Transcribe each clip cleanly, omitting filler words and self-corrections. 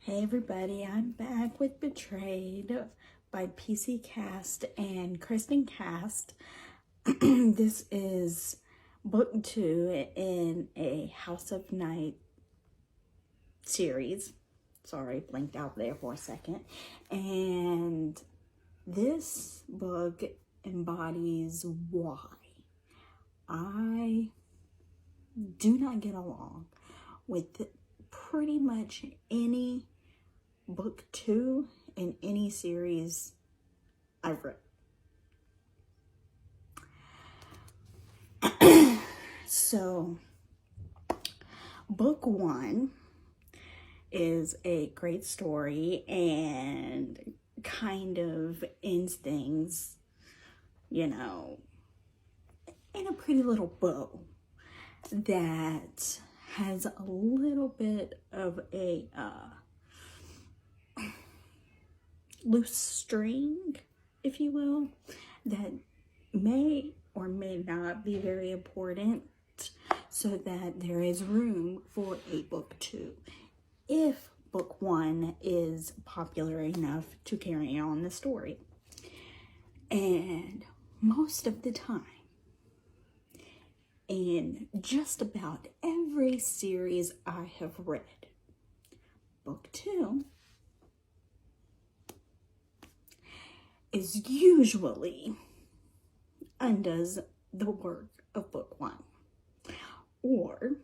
Hey everybody, I'm back with Betrayed by PC Cast and Kristin Cast. This is book 2 in a House of Night series. Sorry, blinked out there for a second. And this book embodies why I do not get along with pretty much any book 2 in any series I've read. So, book 1 is a great story and kind of ends things, in a pretty little bow that has a little bit of a loose string, if you will, that may or may not be very important, so that there is room for a book 2 if book 1 is popular enough to carry on the story. And most of the time, in just about every series I have read, book 2 is usually undoes the work of book 1. Or,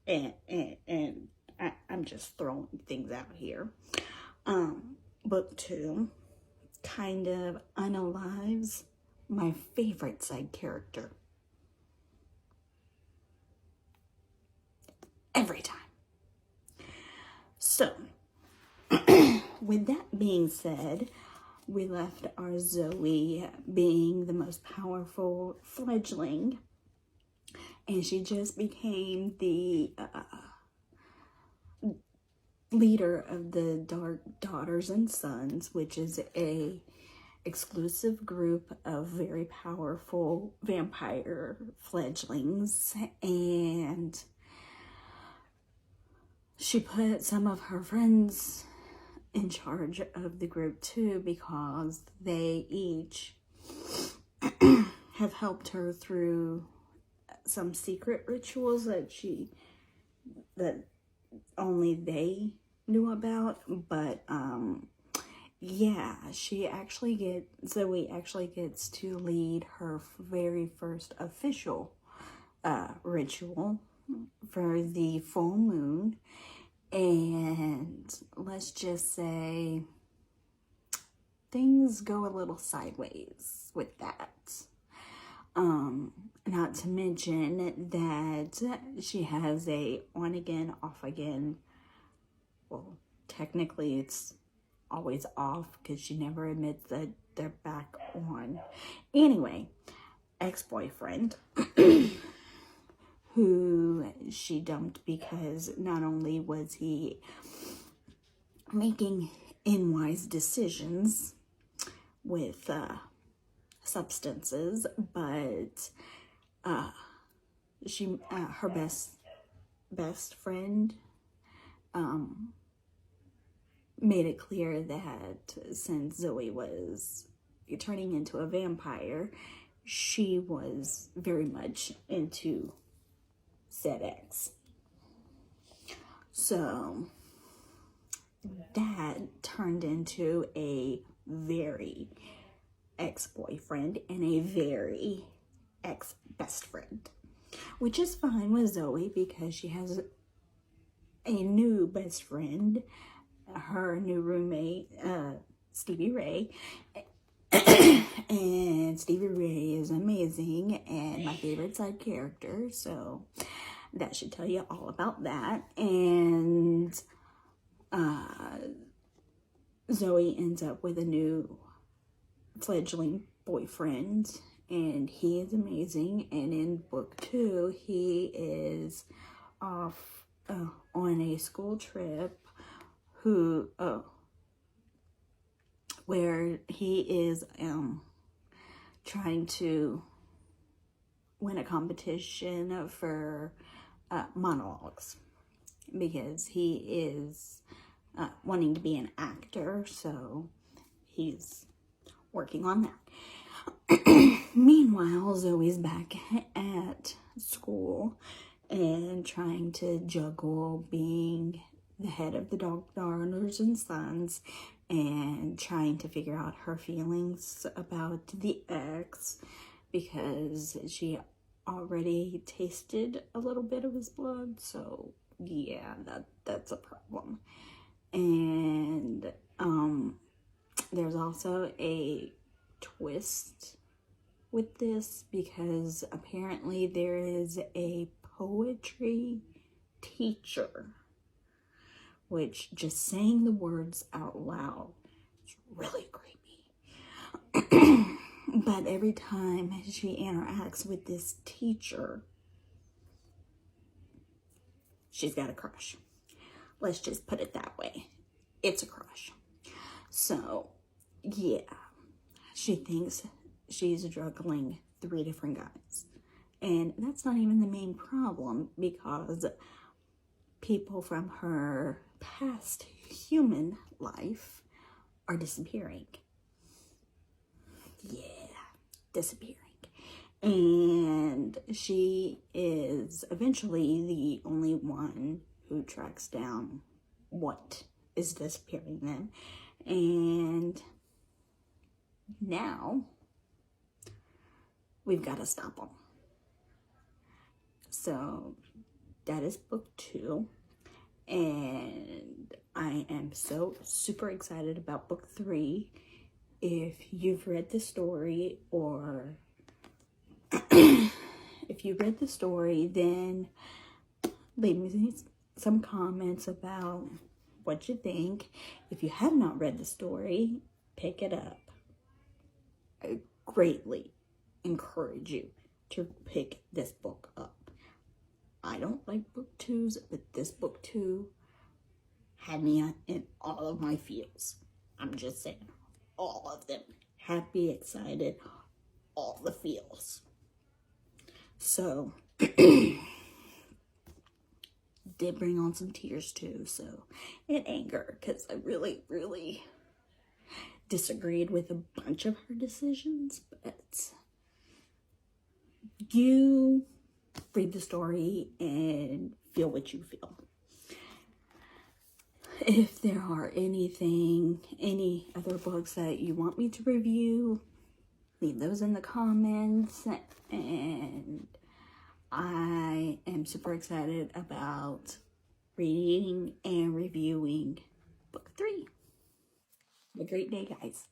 and I'm just throwing things out here, book 2 kind of unalives my favorite side character. Every time. So, with that being said, we left our Zoe being the most powerful fledgling, and she just became the leader of the Dark Daughters and Sons, which is a exclusive group of very powerful vampire fledglings. And she put some of her friends in charge of the group too, because they each have helped her through some secret rituals that only they knew about. But yeah, Zoe actually gets to lead her very first official ritual for the full moon. And let's just say things go a little sideways with that. Not to mention that she has a on again, off again. Well, technically it's always off because she never admits that they're back on. Anyway, ex-boyfriend who she dumped because not only was he making unwise decisions with substances, but her best friend made it clear that since Zoe was turning into a vampire, she was very much into said ex. So that turned into a very ex-boyfriend and a very ex-best friend, which is fine with Zoe because she has a new best friend, her new roommate, Stevie Ray. And Stevie Ray is amazing and my favorite side character, so that should tell you all about that. And Zoe ends up with a new fledgling boyfriend, and he is amazing. And in book 2, he is off on a school trip where he is trying to win a competition for monologues. because he is wanting to be an actor, so he's working on that. Meanwhile, Zoe's back at school and trying to juggle being the head of the Daughters and Sons and trying to figure out her feelings about the ex, because she already tasted a little bit of his blood. So yeah, that's a problem. And there's also a twist with this, because apparently there is a poetry teacher, which just saying the words out loud is really creepy. But every time she interacts with this teacher, she's got a crush. Let's just put it that way. It's a crush. So, yeah, she thinks she's juggling 3 different guys. And that's not even the main problem, because people from her past human life are disappearing. Yeah, disappearing. And she is eventually the only one who tracks down what is disappearing them. And now we've got to stop them. So that is book 2. And I am so super excited about book 3. If you've read the story, or if you read the story, then leave me some comments about what you think. If you have not read the story, pick it up. I greatly encourage you to pick this book up. I don't like book 2s, but this book 2 had me in all of my feels. I'm just saying, all of them. Happy, excited, all the feels. So, did bring on some tears too, so, and anger, because I really, really disagreed with a bunch of her decisions, but you read the story and feel what you feel. If there are any other books that you want me to review, leave those in the comments. And I am super excited about reading and reviewing book 3. Have a great day, guys.